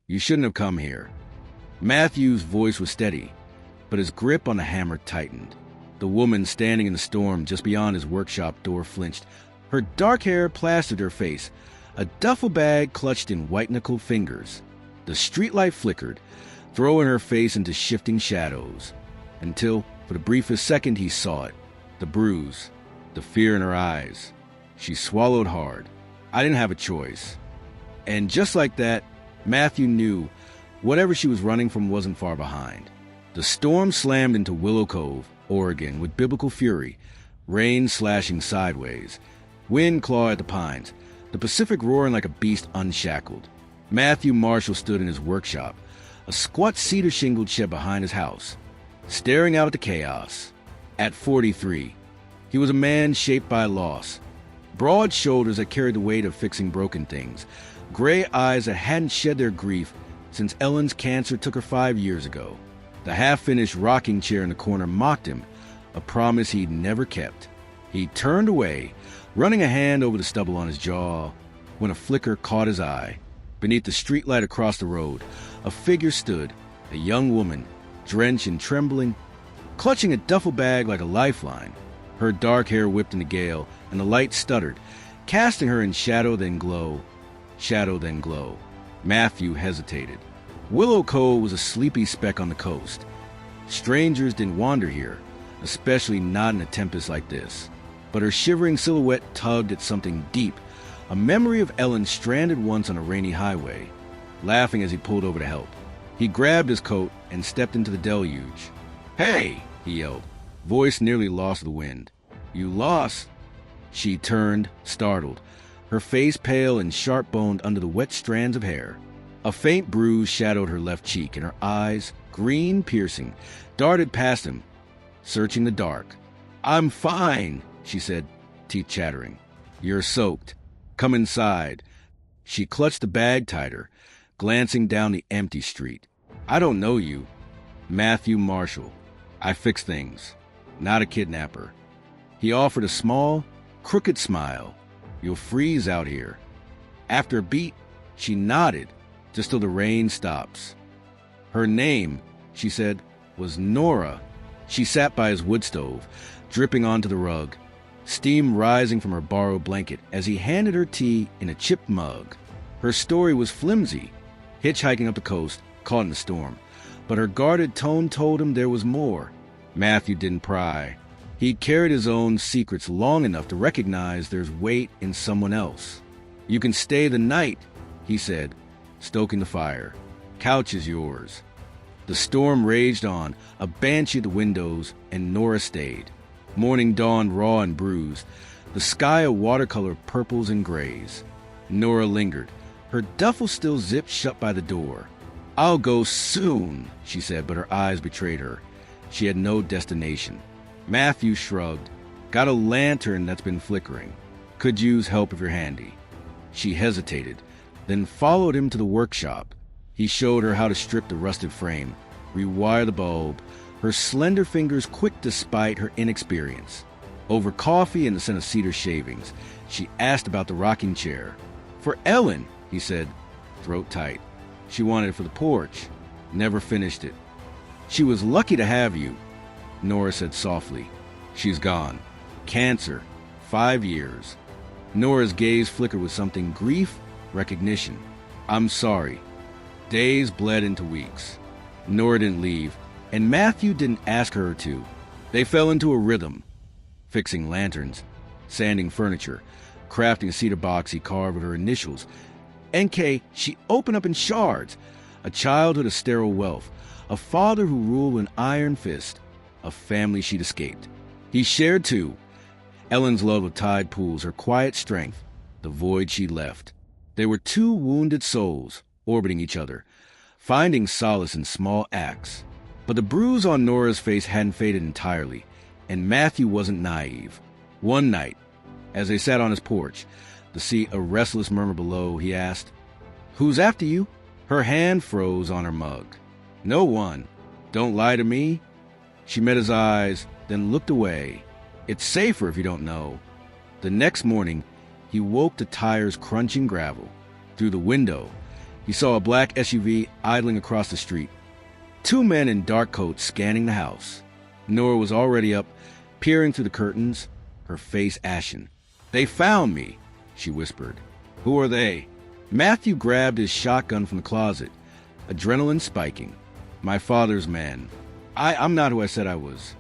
You shouldn't have come here. Matthew's voice was steady, but his grip on the hammer tightened. The woman standing in the storm just beyond his workshop door flinched. Her dark hair plastered her face, a duffel bag clutched in white-knuckled fingers. The streetlight flickered, throwing her face into shifting shadows, until, for the briefest second, he saw it. The bruise, the fear in her eyes. She swallowed hard. I didn't have a choice. And just like that, Matthew knew whatever she was running from wasn't far behind. The storm slammed into Willow Cove, Oregon, with biblical fury, rain slashing sideways, wind clawed at the pines, the Pacific roaring like a beast unshackled. Matthew Marshall stood in his workshop, a squat cedar-shingled shed behind his house, staring out at the chaos. At 43, he was a man shaped by loss, broad shoulders that carried the weight of fixing broken things, gray eyes that hadn't shed their grief since Ellen's cancer took her 5 years ago. The half-finished rocking chair in the corner mocked him, a promise he'd never kept. He turned away, running a hand over the stubble on his jaw, when a flicker caught his eye. Beneath the streetlight across the road, a figure stood, a young woman, drenched and trembling, clutching a duffel bag like a lifeline. Her dark hair whipped in the gale, and the light stuttered, casting her in shadow then glow. Shadow then glow. Matthew hesitated. Willow Cove was a sleepy speck on the coast. Strangers didn't wander here, especially not in a tempest like this. But her shivering silhouette tugged at something deep, a memory of Ellen stranded once on a rainy highway, laughing as he pulled over to help. He grabbed his coat and stepped into the deluge. "Hey!" he yelled, voice nearly lost the wind. "You lost?" She turned, startled, her face pale and sharp-boned under the wet strands of hair. A faint bruise shadowed her left cheek, and her eyes, green piercing, darted past him, searching the dark. "I'm fine," she said, teeth chattering. "You're soaked. Come inside." She clutched the bag tighter, glancing down the empty street. "I don't know you." "Matthew Marshall. I fix things. Not a kidnapper." He offered a small, crooked smile. "You'll freeze out here." After a beat, she nodded, just till the rain stops. Her name, she said, was Nora. She sat by his wood stove, dripping onto the rug, steam rising from her borrowed blanket as he handed her tea in a chipped mug. Her story was flimsy, hitchhiking up the coast, caught in the storm, but her guarded tone told him there was more. Matthew didn't pry. He'd carried his own secrets long enough to recognize there's weight in someone else. "You can stay the night," he said, stoking the fire. "Couch is yours." The storm raged on, a banshee at the windows, and Nora stayed. Morning dawned raw and bruised, the sky a watercolor purples and grays. Nora lingered, her duffel still zipped shut by the door. "I'll go soon," she said, but her eyes betrayed her. She had no destination. Matthew shrugged. "Got a lantern that's been flickering. Could use help if you're handy." She hesitated, then followed him to the workshop. He showed her how to strip the rusted frame, rewire the bulb, her slender fingers quick despite her inexperience. Over coffee and the scent of cedar shavings, she asked about the rocking chair. "For Ellen," he said, throat tight. "She wanted it for the porch. Never finished it." "She was lucky to have you," Nora said softly. "She's gone. Cancer. 5 years. Nora's gaze flickered with something, grief, recognition. "I'm sorry." Days bled into weeks. Nora didn't leave, and Matthew didn't ask her to. They fell into a rhythm, fixing lanterns, sanding furniture, crafting a cedar box he carved with her initials. NK, she opened up in shards. A childhood of sterile wealth, a father who ruled with an iron fist, a family she'd escaped. He shared too. Ellen's love of tide pools, her quiet strength, the void she left. They were two wounded souls, orbiting each other, finding solace in small acts. But the bruise on Nora's face hadn't faded entirely, and Matthew wasn't naive. One night, as they sat on his porch, to see a restless murmur below, he asked, "Who's after you?" Her hand froze on her mug. "No one. Don't lie to me." She met his eyes, then looked away. "It's safer if you don't know." The next morning, he woke to tires crunching gravel. Through the window, He saw a black SUV idling across the street. 2 men in dark coats scanning the house. Nora was already up, peering through the curtains, her face ashen. "They found me," she whispered. "Who are they?" Matthew grabbed his shotgun from the closet, adrenaline spiking. "My father's man. I'm not who I said I was."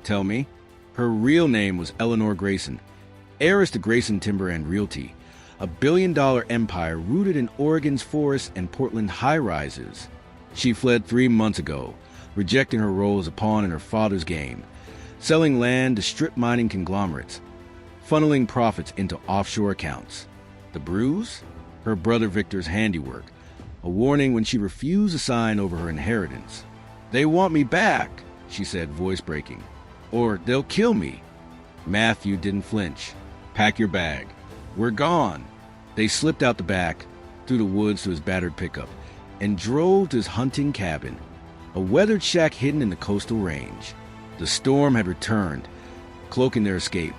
"Tell me." Her real name was Eleanor Grayson, heiress to Grayson Timber and Realty, a billion-dollar empire rooted in Oregon's forests and Portland high-rises. She fled 3 months ago, rejecting her role as a pawn in her father's game, selling land to strip mining conglomerates, funneling profits into offshore accounts. The bruise? Her brother Victor's handiwork, a warning when she refused to sign over her inheritance. "They want me back," she said, voice breaking. "Or they'll kill me." Matthew didn't flinch. "Pack your bag. We're gone." They slipped out the back, through the woods to his battered pickup, and drove to his hunting cabin, a weathered shack hidden in the coastal range. The storm had returned, cloaking their escape,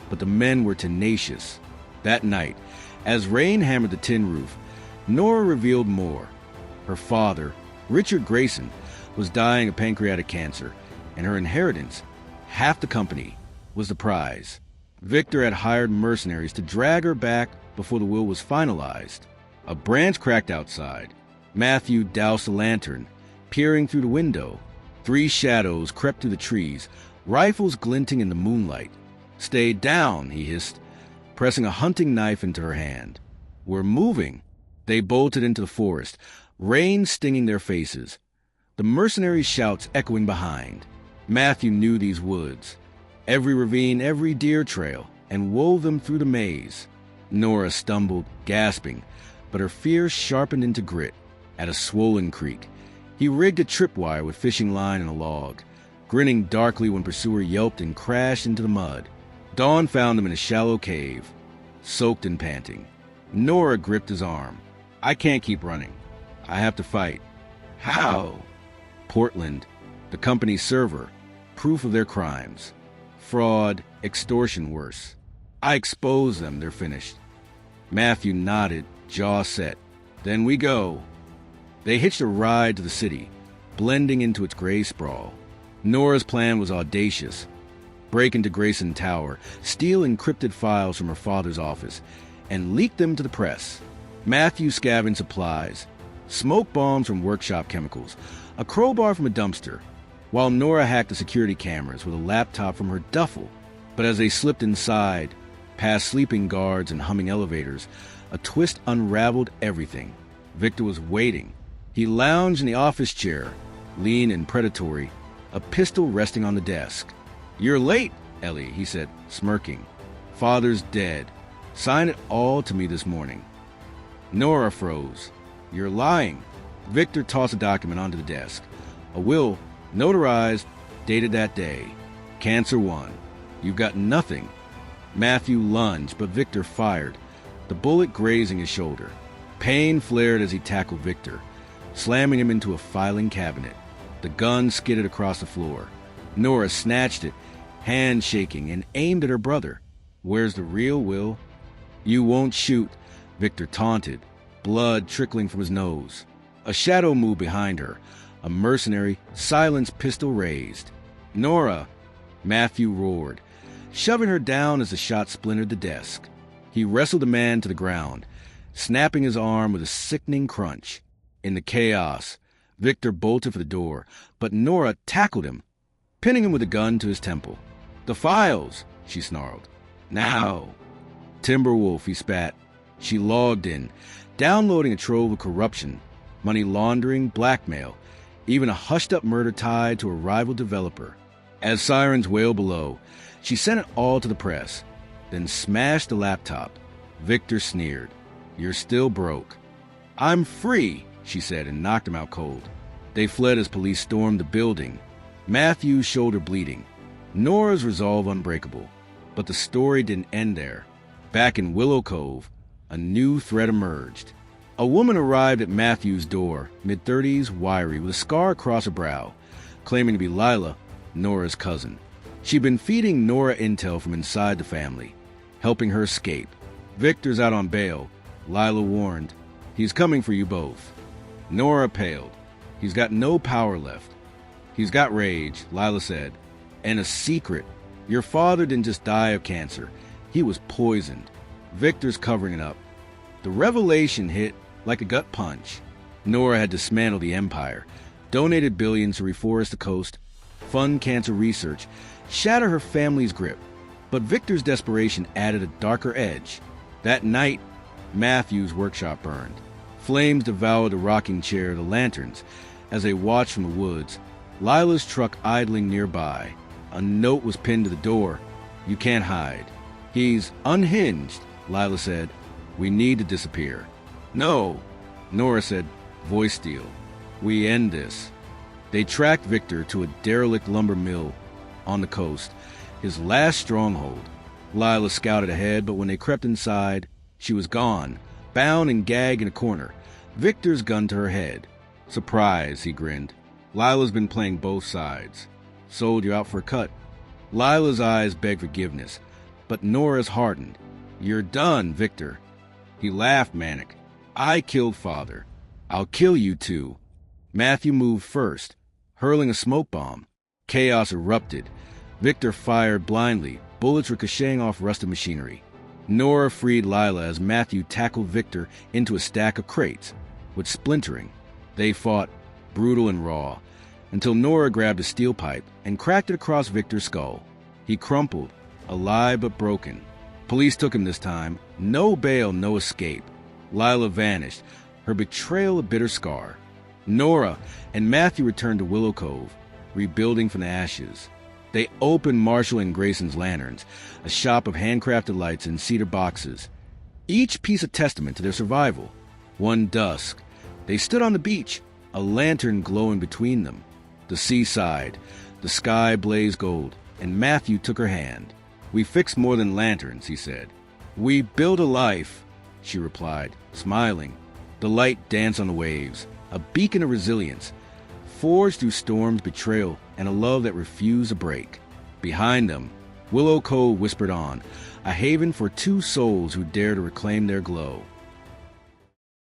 but the men were tenacious. That night, as rain hammered the tin roof, Nora revealed more. Her father, Richard Grayson, was dying of pancreatic cancer, and her inheritance, half the company, was the prize. Victor had hired mercenaries to drag her back before the will was finalized. A branch cracked outside. Matthew doused a lantern, peering through the window. 3 shadows crept through the trees, rifles glinting in the moonlight. "Stay down," he hissed, pressing a hunting knife into her hand. "We're moving." They bolted into the forest, rain stinging their faces, the mercenaries' shouts echoing behind. Matthew knew these woods, every ravine, every deer trail, and wove them through the maze. Nora stumbled, gasping, but her fear sharpened into grit. At a swollen creek, he rigged a tripwire with fishing line and a log, grinning darkly when pursuer yelped and crashed into the mud. Dawn found him in a shallow cave, soaked and panting. Nora gripped his arm. "I can't keep running. I have to fight." "How?" Portland, the company's server, proof of their crimes. Fraud, extortion worse. "I expose them, they're finished." Matthew nodded, jaw set. "Then we go." They hitched a ride to the city, blending into its gray sprawl. Nora's plan was audacious. Break into Grayson Tower, steal encrypted files from her father's office, and leak them to the press. Matthew scavenged supplies, smoke bombs from workshop chemicals, a crowbar from a dumpster, while Nora hacked the security cameras with a laptop from her duffel. But as they slipped inside, past sleeping guards and humming elevators, a twist unraveled everything. Victor was waiting. He lounged in the office chair, lean and predatory, a pistol resting on the desk. "You're late, Ellie," he said, smirking. "Father's dead. Sign it all to me this morning." Nora froze. "You're lying." Victor tossed a document onto the desk. A will, notarized, dated that day. "Cancer 1. You've got nothing." Matthew lunged, but Victor fired, the bullet grazing his shoulder. Pain flared as he tackled Victor, slamming him into a filing cabinet. The gun skidded across the floor. Nora snatched it, hand shaking, and aimed at her brother. "Where's the real will?" "You won't shoot," Victor taunted, blood trickling from his nose. A shadow moved behind her, a mercenary, silenced pistol raised. "Nora!" Matthew roared, shoving her down as the shot splintered the desk. He wrestled the man to the ground, snapping his arm with a sickening crunch. In the chaos, Victor bolted for the door, but Nora tackled him, pinning him with a gun to his temple. "The files!" she snarled. "Now!" "Timberwolf," he spat. She logged in, downloading a trove of corruption, money laundering, blackmail, even a hushed-up murder tied to a rival developer. As sirens wailed below, she sent it all to the press, then smashed the laptop. Victor sneered. "You're still broke." "I'm free," she said, and knocked him out cold. They fled as police stormed the building, Matthew's shoulder bleeding, Nora's resolve unbreakable. But the story didn't end there. Back in Willow Cove, a new threat emerged. A woman arrived at Matthew's door, mid-30s, wiry, with a scar across her brow, claiming to be Lila, Nora's cousin. She'd been feeding Nora intel from inside the family, helping her escape. "Victor's out on bail," Lila warned. He's coming for you both. Nora paled. He's got no power left. He's got rage, Lila said, and a secret. Your father didn't just die of cancer. He was poisoned. Victor's covering it up. The revelation hit like a gut punch. Nora had dismantled the empire, donated billions to reforest the coast, fund cancer research, shatter her family's grip. But Victor's desperation added a darker edge. That night, Matthew's workshop burned. Flames devoured the rocking chair, the lanterns. As they watched from the woods, Lila's truck idling nearby. A note was pinned to the door. You can't hide. He's unhinged, Lila said. We need to disappear. No, Nora said, voice steel. We end this. They tracked Victor to a derelict lumber mill on the coast, his last stronghold. Lila scouted ahead, but when they crept inside, she was gone, bound and gagged in a corner, Victor's gun to her head. Surprise, he grinned. Lila's been playing both sides. Sold you out for a cut. Lila's eyes begged forgiveness, but Nora's hardened. You're done, Victor. He laughed, manic. I killed father. I'll kill you too. Matthew moved first, hurling a smoke bomb. Chaos erupted. Victor fired blindly, bullets ricocheting off rusted machinery. Nora freed Lila as Matthew tackled Victor into a stack of crates. With splintering, they fought, brutal and raw, until Nora grabbed a steel pipe and cracked it across Victor's skull. He crumpled, alive but broken. Police took him this time. No bail, no escape. Lila vanished, her betrayal a bitter scar. Nora and Matthew returned to Willow Cove, rebuilding from the ashes. They opened Marshall and Grayson's lanterns, a shop of handcrafted lights in cedar boxes, each piece a testament to their survival. One dusk, they stood on the beach, a lantern glowing between them. The sea sighed, the sky blazed gold, and Matthew took her hand. We fixed more than lanterns, he said. We built a life, she replied, smiling. The light danced on the waves, a beacon of resilience, forged through storms, betrayal, and a love that refused to break. Behind them, Willow Cove whispered on, a haven for two souls who dare to reclaim their glow.